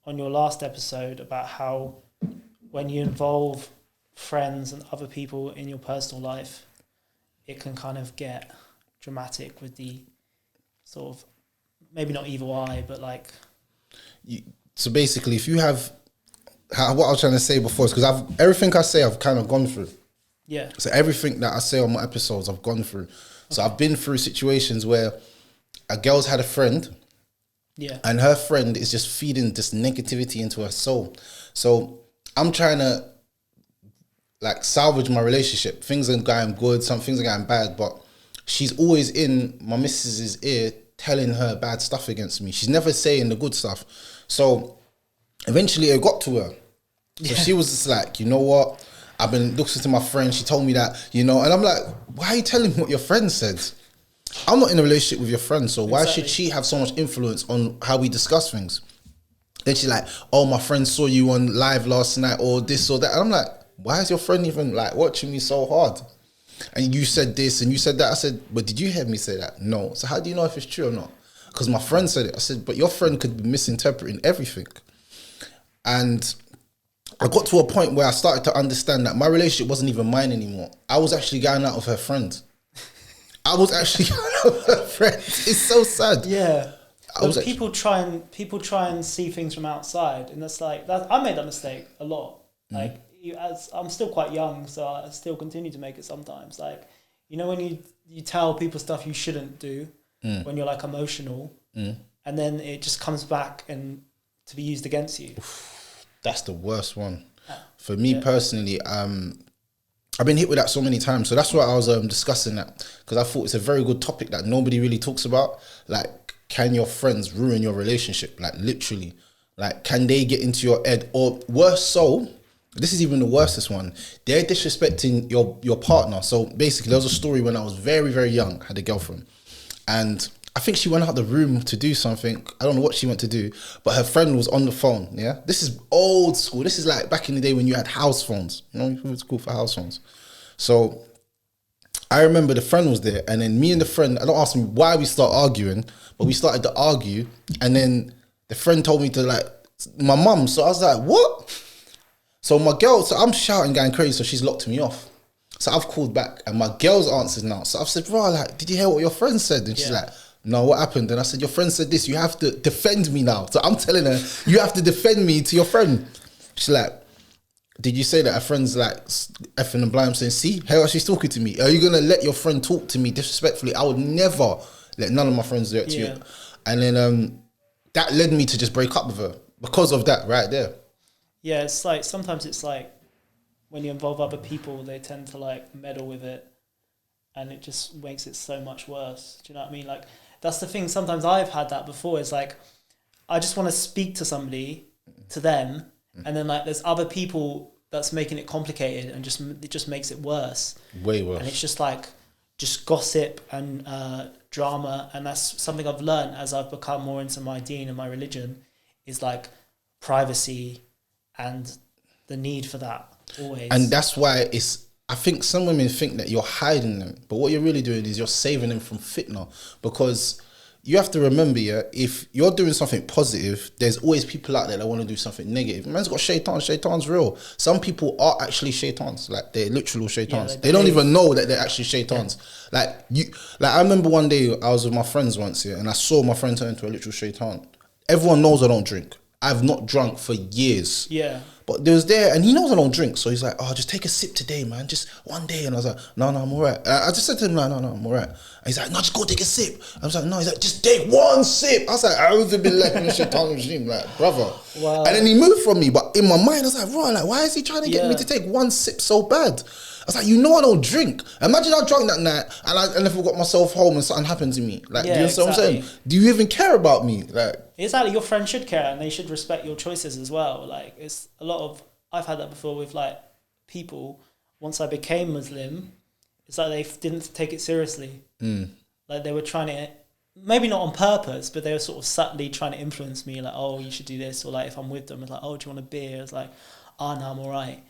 on your last episode about how when you involve friends and other people in your personal life, it can kind of get dramatic with the sort of, maybe not evil eye, but like... So basically, if you have... what I was trying to say before is because everything I say I've kind of gone through. Yeah. So everything that I say on my episodes I've gone through. So I've been through situations where a girl's had a friend, and her friend is just feeding this negativity into her soul. So I'm trying to like salvage my relationship. Things are going good, some things are going bad, but she's always in my missus's ear telling her bad stuff against me. She's never saying the good stuff. So eventually it got to her. So she was just like, you know what? I've been listening to my friend. She told me that, and I'm like, why are you telling me what your friend said? I'm not in a relationship with your friend, so why should she have so much influence on how we discuss things? Then she's like, oh, my friend saw you on live last night or this or that. And I'm like, why is your friend even like watching me so hard? And you said this and you said that. I said, but did you hear me say that? No. So how do you know if it's true or not? Because my friend said it. I said, but your friend could be misinterpreting everything. And I got to a point where I started to understand that my relationship wasn't even mine anymore. I was actually going out with her friend. It's so sad. Yeah. People try and see things from outside, and that's like that. I made that mistake a lot. Like, as I'm still quite young, so I still continue to make it sometimes. Like, when you tell people stuff you shouldn't do when you're like emotional, and then it just comes back and to be used against you. That's the worst one. For me personally, I've been hit with that so many times. So that's why I was discussing that, because I thought it's a very good topic that nobody really talks about. Like, can your friends ruin your relationship? Like, literally. Like, can they get into your head? Or worse so, this is even the worstest one. They're disrespecting your partner. So basically, there was a story when I was very, very young. I had a girlfriend. And I think she went out the room to do something. I don't know what she went to do, but her friend was on the phone. Yeah, this is old school. This is like back in the day when you had house phones. It was cool for house phones. So I remember the friend was there, and then me and the friend, I don't ask me why we start arguing, but we started to argue, and then the friend told me to like my mum. So I was like, what? So my girl, so I'm shouting, going crazy. So she's locked me off. So I've called back, and my girl's answered now. So I've said, bro, like, did you hear what your friend said? And she's like, no, what happened? And I said, your friend said this, you have to defend me now. So I'm telling her, you have to defend me to your friend. She's like, did you say that? Her friend's like effing and blind, saying, see, how she's talking to me. Are you going to let your friend talk to me disrespectfully? I would never let none of my friends do it to you. And then that led me to just break up with her because of that right there. Yeah, it's like, sometimes it's like when you involve other people, they tend to like meddle with it, and it just makes it so much worse. Do you know what I mean? Like, that's the thing. Sometimes I've had that before. It's like, I just want to speak to somebody, to them, and then like there's other people that's making it complicated, and it just makes it worse. Way worse. And it's just like, just gossip and drama. And that's something I've learned as I've become more into my deen and my religion, is like privacy and the need for that always. And that's why I think some women think that you're hiding them, but what you're really doing is you're saving them from fitna. Because you have to remember, if you're doing something positive, there's always people out there that want to do something negative. Man's got shaitan's real. Some people are actually shaitans, like they're literal shaitans. They don't even know that they're actually shaitans. Yeah. Like I remember one day I was with my friends once, and I saw my friend turn into a literal shaitan. Everyone knows I don't drink. I've not drunk for years. Yeah. But there was there, and he knows I don't drink, so he's like, oh, just take a sip today, man, just one day. And I was like, no, I'm all right. I just said to him, no, I'm all right. And he's like, no, just go take a sip. I was like, no, he's like, just take one sip. I was like, I would have been like in the shaitan regime, like, brother. Wow. And then he moved from me, but in my mind, I was like, bro, like, why is he trying to get me to take one sip so bad? I was like, I don't drink. Imagine I drunk that night and I never got myself home and something happened to me. Like, do you understand what I'm saying? Do you even care about me? Like, exactly, your friend should care, and they should respect your choices as well. Like, it's a lot of, I've had that before with like people. Once I became Muslim, it's like they didn't take it seriously. Like they were trying to, maybe not on purpose, but they were sort of subtly trying to influence me. Like, oh, you should do this, or like if I'm with them, it's like, oh, do you want a beer? It's like, oh no, I'm all right,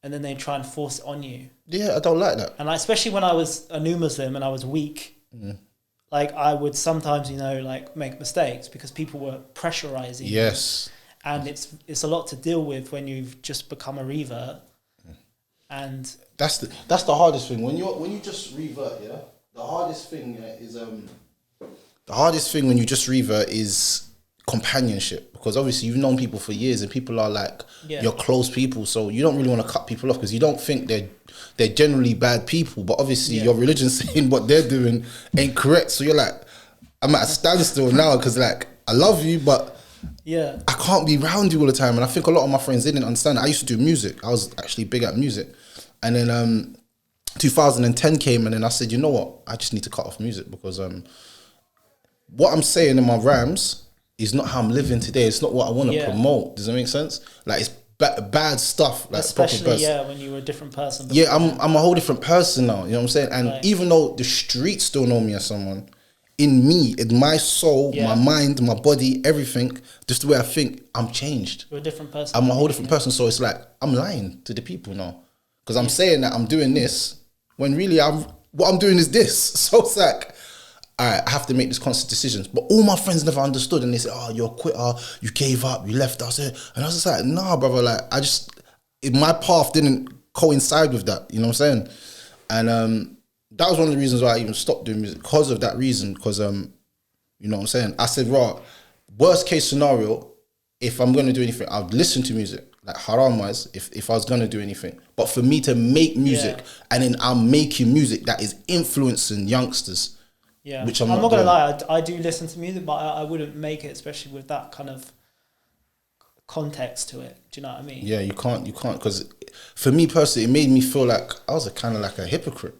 and then they try and force it on you. Yeah, I don't like that. And like, especially when I was a new Muslim and I was weak, like I would sometimes, you know, like make mistakes because people were pressurizing you. Yes. And it's a lot to deal with when you've just become a revert. And that's the hardest thing when you just revert. Yeah, the hardest thing is the hardest thing when you just revert is companionship, because obviously you've known people for years and people are like your close people, so you don't really want to cut people off because you don't think they're generally bad people, but obviously your religion's saying what they're doing ain't correct, so you're like, I'm at a standstill now because like I love you, but I can't be around you all the time. And I think a lot of my friends didn't understand. I used to do music. I was actually big at music. And then 2010 came, and then I said, you know what? I just need to cut off music because what I'm saying in my rhymes is not how I'm living today. It's not what I want to promote. Does that make sense? Like, it's bad stuff. Like, especially, when you were a different person. Yeah, I'm a whole different person now. You know what I'm saying? And even though the streets still know me as someone, in me, in my soul, my mind, my body, everything, just the way I think, I'm changed. You're a different person. I'm a whole different person. So it's like, I'm lying to the people now. Because I'm saying that I'm doing this, when really what I'm doing is this. So it's like, all right, I have to make these constant decisions. But all my friends never understood, and they said, oh, you're a quitter, you gave up, you left us. And I was just like, nah, brother, like, my path didn't coincide with that. You know what I'm saying? And that was one of the reasons why I even stopped doing music, because of that reason. Because you know what I'm saying? I said, right, worst case scenario, if I'm going to do anything, I'll listen to music, like haram wise, if I was going to do anything. But for me to make music, and then I'm making music that is influencing youngsters, which I'm not going to lie, I do listen to music, but I wouldn't make it, especially with that kind of context to it. Do you know what I mean? Yeah, you can't, because for me personally, it made me feel like I was kind of like a hypocrite.